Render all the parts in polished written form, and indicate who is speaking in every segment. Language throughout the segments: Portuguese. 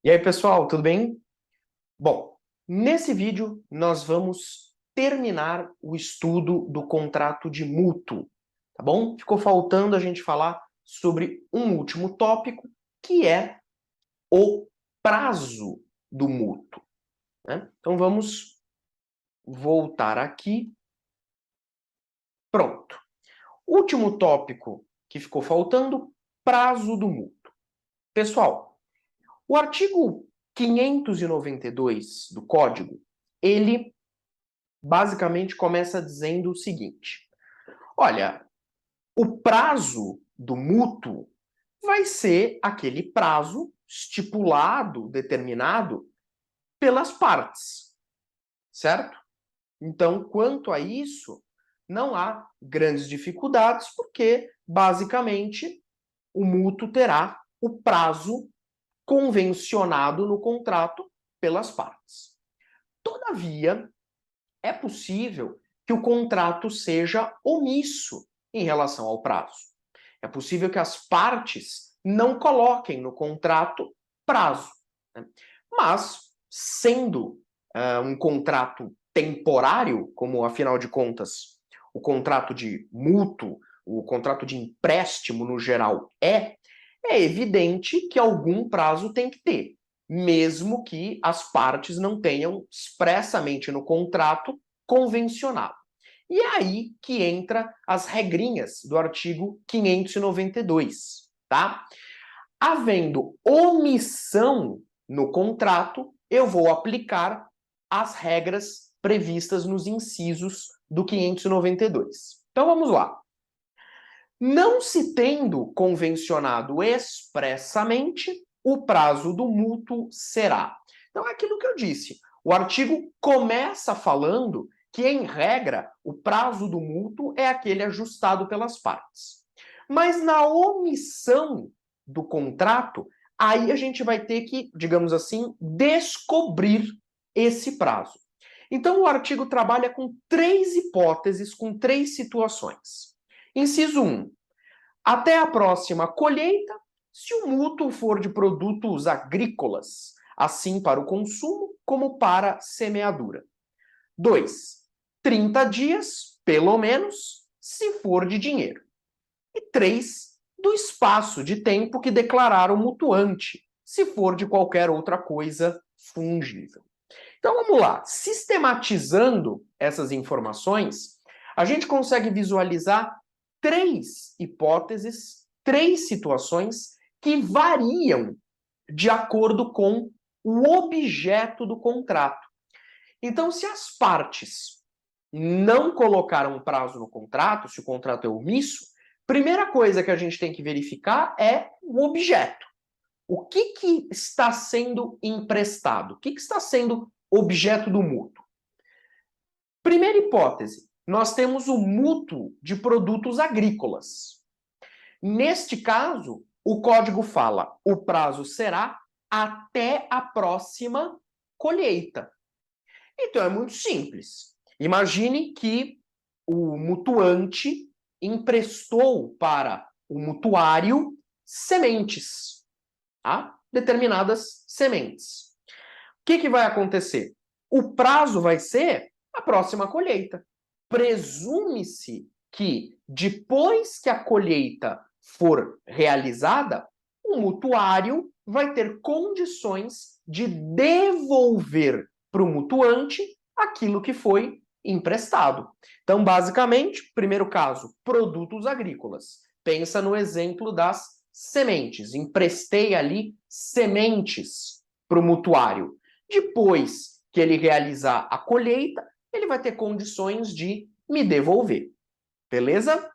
Speaker 1: E aí, pessoal, tudo bem? Bom, nesse vídeo nós vamos terminar o estudo do contrato de mútuo, tá bom? Ficou faltando a gente falar sobre um último tópico, que é o prazo do mútuo, né? Então vamos voltar aqui. Pronto. Último tópico que ficou faltando, prazo do mútuo. Pessoal, o artigo 592 do Código, ele basicamente começa dizendo o seguinte: olha, o prazo do mútuo vai ser aquele prazo estipulado, determinado pelas partes, certo? Então, quanto a isso, não há grandes dificuldades, porque, basicamente, o mútuo terá o prazo convencionado no contrato pelas partes. Todavia, é possível que o contrato seja omisso em relação ao prazo. É possível que as partes não coloquem no contrato prazo, né? Mas, sendo um contrato temporário, como afinal de contas o contrato de mútuo, o contrato de empréstimo no geral é evidente que algum prazo tem que ter, mesmo que as partes não tenham expressamente no contrato convencionado. E é aí que entra as regrinhas do artigo 592, tá? Havendo omissão no contrato, eu vou aplicar as regras previstas nos incisos do 592. Então vamos lá. Não se tendo convencionado expressamente, o prazo do mútuo será. Então é aquilo que eu disse. O artigo começa falando que, em regra, o prazo do mútuo é aquele ajustado pelas partes. Mas na omissão do contrato, aí a gente vai ter que, digamos assim, descobrir esse prazo. Então o artigo trabalha com três hipóteses, com três situações. Inciso 1. Até a próxima colheita, se o mútuo for de produtos agrícolas, assim para o consumo como para semeadura. 2. 30 dias, pelo menos, se for de dinheiro. E 3. Do espaço de tempo que declarar o mutuante, se for de qualquer outra coisa fungível. Então vamos lá. Sistematizando essas informações, a gente consegue visualizar três hipóteses, três situações que variam de acordo com o objeto do contrato. Então, se as partes não colocaram prazo no contrato, se o contrato é omisso, primeira coisa que a gente tem que verificar é o objeto. O que está sendo emprestado? O que está sendo objeto do mútuo? Primeira hipótese, nós temos o mútuo de produtos agrícolas. Neste caso, o código fala: o prazo será até a próxima colheita. Então é muito simples. Imagine que o mutuante emprestou para o mutuário sementes, tá? Determinadas sementes. O que vai acontecer? O prazo vai ser a próxima colheita. Presume-se que, depois que a colheita for realizada, o mutuário vai ter condições de devolver para o mutuante aquilo que foi emprestado. Então, basicamente, primeiro caso, produtos agrícolas. Pensa no exemplo das sementes. Emprestei ali sementes para o mutuário. Depois que ele realizar a colheita, ele vai ter condições de me devolver. Beleza?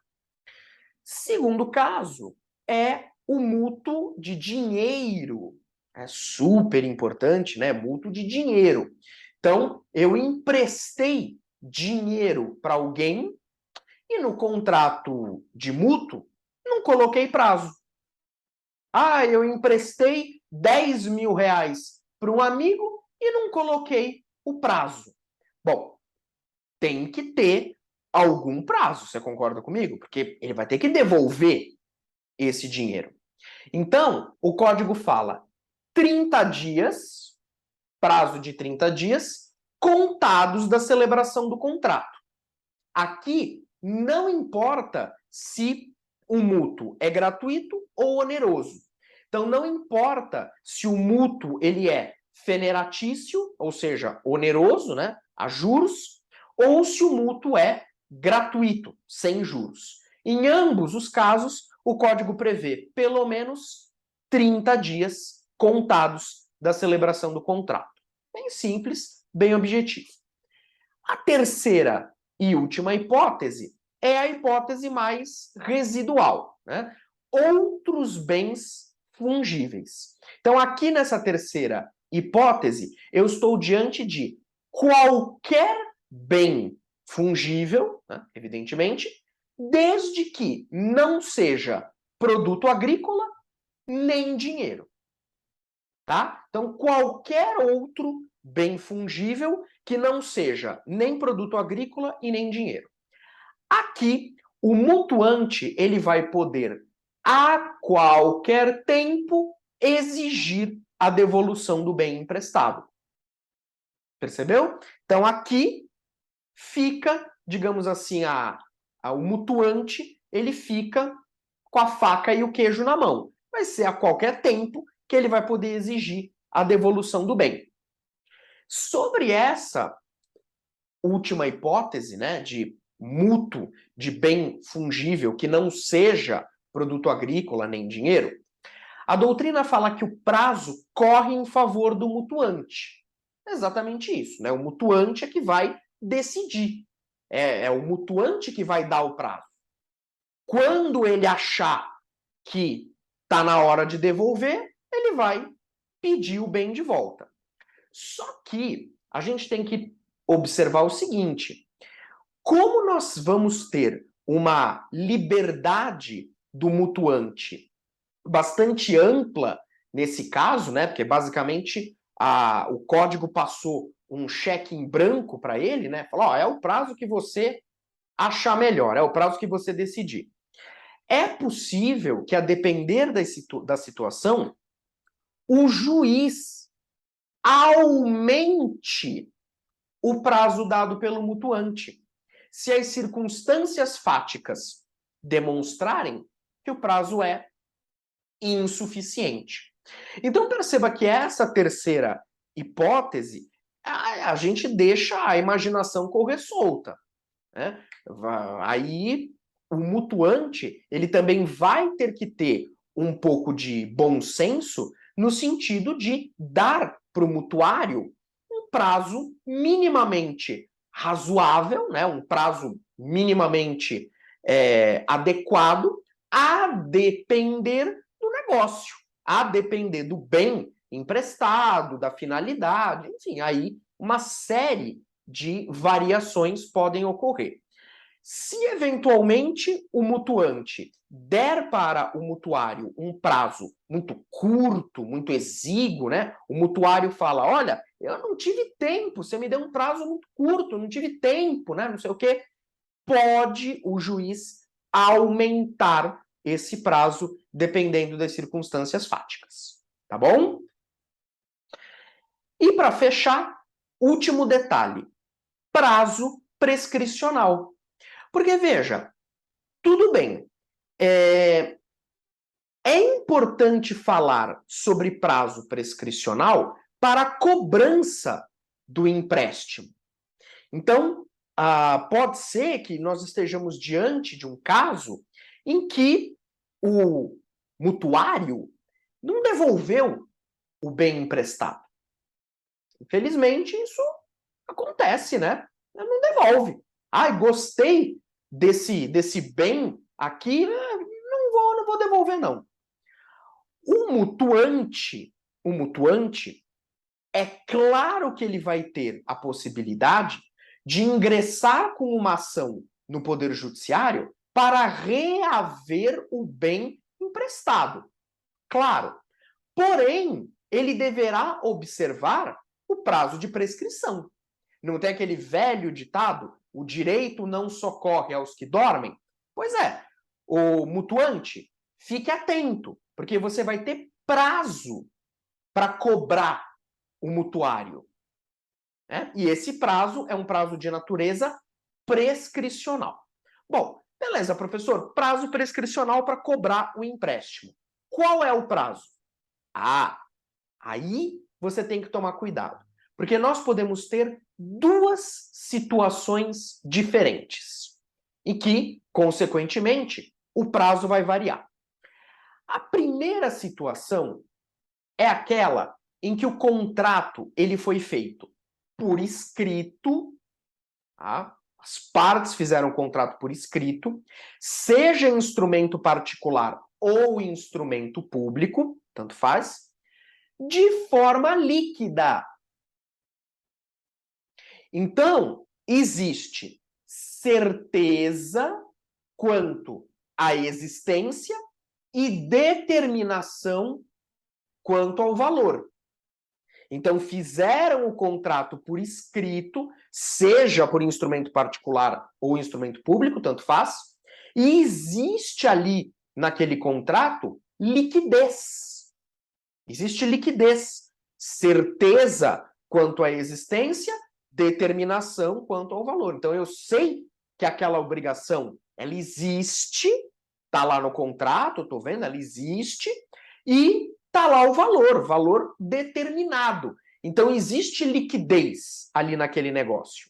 Speaker 1: Segundo caso é o mútuo de dinheiro. É super importante, né? Mútuo de dinheiro. Então, eu emprestei dinheiro para alguém e no contrato de mútuo não coloquei prazo. Ah, eu emprestei 10 mil reais para um amigo e não coloquei o prazo. Bom, tem que ter algum prazo, você concorda comigo? Porque ele vai ter que devolver esse dinheiro. Então, o código fala: 30 dias, prazo de 30 dias, contados da celebração do contrato. Aqui não importa se o mútuo é gratuito ou oneroso. Então não importa se o mútuo ele é feneratício, ou seja, oneroso, né, a juros, ou se o mútuo é gratuito, sem juros. Em ambos os casos, o código prevê pelo menos 30 dias contados da celebração do contrato. Bem simples, bem objetivo. A terceira e última hipótese é a hipótese mais residual, né? Outros bens fungíveis. Então, aqui nessa terceira hipótese, eu estou diante de qualquer bem fungível, né, evidentemente, desde que não seja produto agrícola nem dinheiro. Tá? Então, qualquer outro bem fungível que não seja nem produto agrícola e nem dinheiro. Aqui, o mutuante ele vai poder, a qualquer tempo, exigir a devolução do bem emprestado. Percebeu? Então, aqui fica, digamos assim, o mutuante, ele fica com a faca e o queijo na mão. Vai ser a qualquer tempo que ele vai poder exigir a devolução do bem. Sobre essa última hipótese, né, de mútuo, de bem fungível que não seja produto agrícola nem dinheiro, a doutrina fala que o prazo corre em favor do mutuante. É exatamente isso, né? O mutuante é que vai decidir. É o mutuante que vai dar o prazo. Quando ele achar que está na hora de devolver, ele vai pedir o bem de volta. Só que a gente tem que observar o seguinte: como nós vamos ter uma liberdade do mutuante bastante ampla nesse caso, né? Porque basicamente o código passou um cheque em branco para ele, né? Falou, ó, é o prazo que você achar melhor, é o prazo que você decidir. É possível que, a depender da situação, o juiz aumente o prazo dado pelo mutuante, se as circunstâncias fáticas demonstrarem que o prazo é insuficiente. Então perceba que essa terceira hipótese, a gente deixa a imaginação correr solta, né? Aí o mutuante ele também vai ter que ter um pouco de bom senso no sentido de dar para o mutuário um prazo minimamente razoável, né? Um prazo minimamente adequado, a depender do negócio, a depender do bem emprestado, da finalidade, enfim, aí uma série de variações podem ocorrer. Se eventualmente o mutuante der para o mutuário um prazo muito curto, muito exíguo, né? O mutuário fala: olha, eu não tive tempo, você me deu um prazo muito curto, não tive tempo, né? Não sei o quê. Pode o juiz aumentar esse prazo dependendo das circunstâncias fáticas. Tá bom? E para fechar, último detalhe: prazo prescricional. Porque, veja, tudo bem, é importante falar sobre prazo prescricional para a cobrança do empréstimo. Então, pode ser que nós estejamos diante de um caso em que o mutuário não devolveu o bem emprestado. Infelizmente, isso acontece, né? Não devolve. Ai, gostei desse bem aqui, não vou devolver, não. O mutuante, é claro que ele vai ter a possibilidade de ingressar com uma ação no Poder Judiciário para reaver o bem emprestado. Claro. Porém, ele deverá observar o prazo de prescrição. Não tem aquele velho ditado: o direito não socorre aos que dormem? Pois é, o mutuante, fique atento, porque você vai ter prazo para cobrar o mutuário, né? E esse prazo é um prazo de natureza prescricional. Bom, beleza, professor, prazo prescricional para cobrar o empréstimo. Qual é o prazo? Ah, aí você tem que tomar cuidado, porque nós podemos ter duas situações diferentes e que, consequentemente, o prazo vai variar. A primeira situação é aquela em que o contrato ele foi feito por escrito, tá? As partes fizeram o contrato por escrito, seja instrumento particular ou instrumento público, tanto faz, de forma líquida. Então, existe certeza quanto à existência e determinação quanto ao valor. Então, fizeram o contrato por escrito, seja por instrumento particular ou instrumento público, tanto faz, e existe ali, naquele contrato, liquidez. Existe liquidez, certeza quanto à existência, determinação quanto ao valor. Então, eu sei que aquela obrigação, ela existe, está lá no contrato, estou vendo, ela existe, e está lá o valor determinado. Então, existe liquidez ali naquele negócio.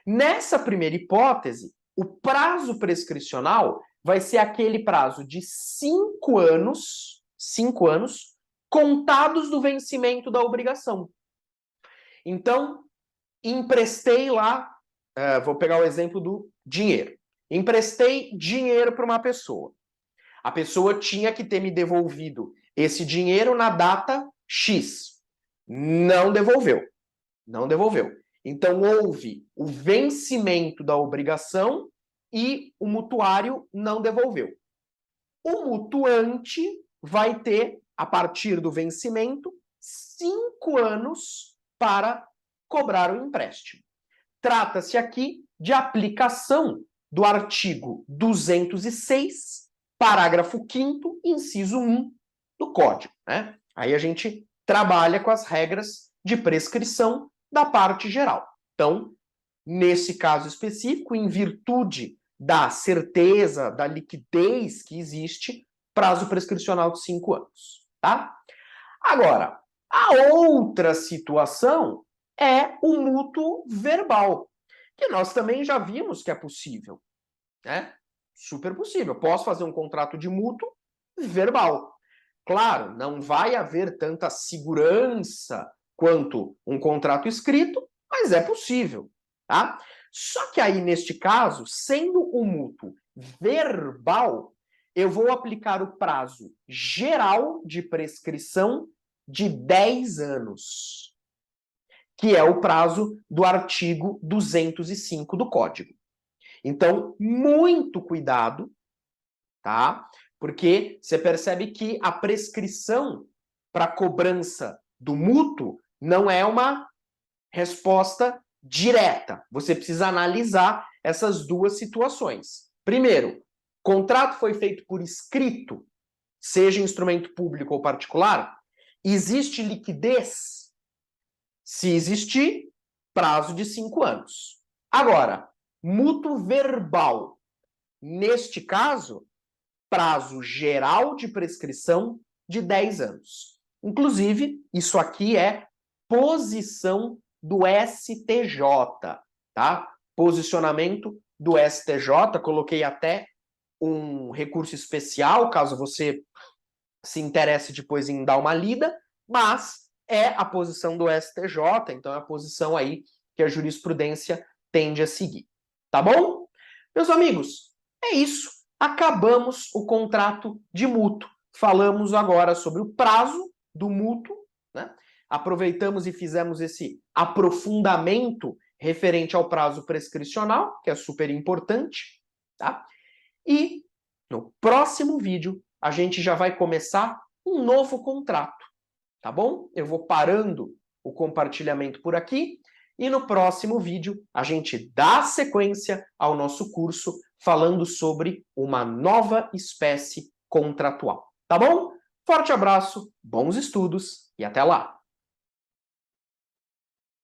Speaker 1: Nessa primeira hipótese, o prazo prescricional vai ser aquele prazo de 5 anos, contados do vencimento da obrigação. Então, emprestei lá, vou pegar o exemplo do dinheiro. Emprestei dinheiro para uma pessoa. A pessoa tinha que ter me devolvido esse dinheiro na data X. Não devolveu. Não devolveu. Então, houve o vencimento da obrigação e o mutuário não devolveu. O mutuante vai ter, a partir do vencimento, 5 anos para cobrar o empréstimo. Trata-se aqui de aplicação do artigo 206, parágrafo 5º, inciso 1 do Código, né? Aí a gente trabalha com as regras de prescrição da parte geral. Então, nesse caso específico, em virtude da certeza, da liquidez que existe, prazo prescricional de 5 anos, tá? Agora, a outra situação é o mútuo verbal, que nós também já vimos que é possível, né? Super possível. Posso fazer um contrato de mútuo verbal. Claro, não vai haver tanta segurança quanto um contrato escrito, mas é possível, tá? Só que aí, neste caso, sendo o mútuo verbal, eu vou aplicar o prazo geral de prescrição de 10 anos, que é o prazo do artigo 205 do Código. Então, muito cuidado, tá? Porque você percebe que a prescrição para cobrança do mútuo não é uma resposta direta. Você precisa analisar essas duas situações. Primeiro, contrato foi feito por escrito, seja instrumento público ou particular, existe liquidez? Se existir, prazo de 5 anos. Agora, mútuo verbal. Neste caso, prazo geral de prescrição de 10 anos. Inclusive, isso aqui é posição do STJ, tá? Posicionamento do STJ, coloquei até um recurso especial, caso você se interesse depois em dar uma lida, mas é a posição do STJ, então é a posição aí que a jurisprudência tende a seguir. Tá bom? Meus amigos, é isso. Acabamos o contrato de mútuo. Falamos agora sobre o prazo do mútuo, né? Aproveitamos e fizemos esse aprofundamento referente ao prazo prescricional, que é super importante, tá? E no próximo vídeo a gente já vai começar um novo contrato, tá bom? Eu vou parando o compartilhamento por aqui e no próximo vídeo a gente dá sequência ao nosso curso falando sobre uma nova espécie contratual, tá bom? Forte abraço, bons estudos e até lá!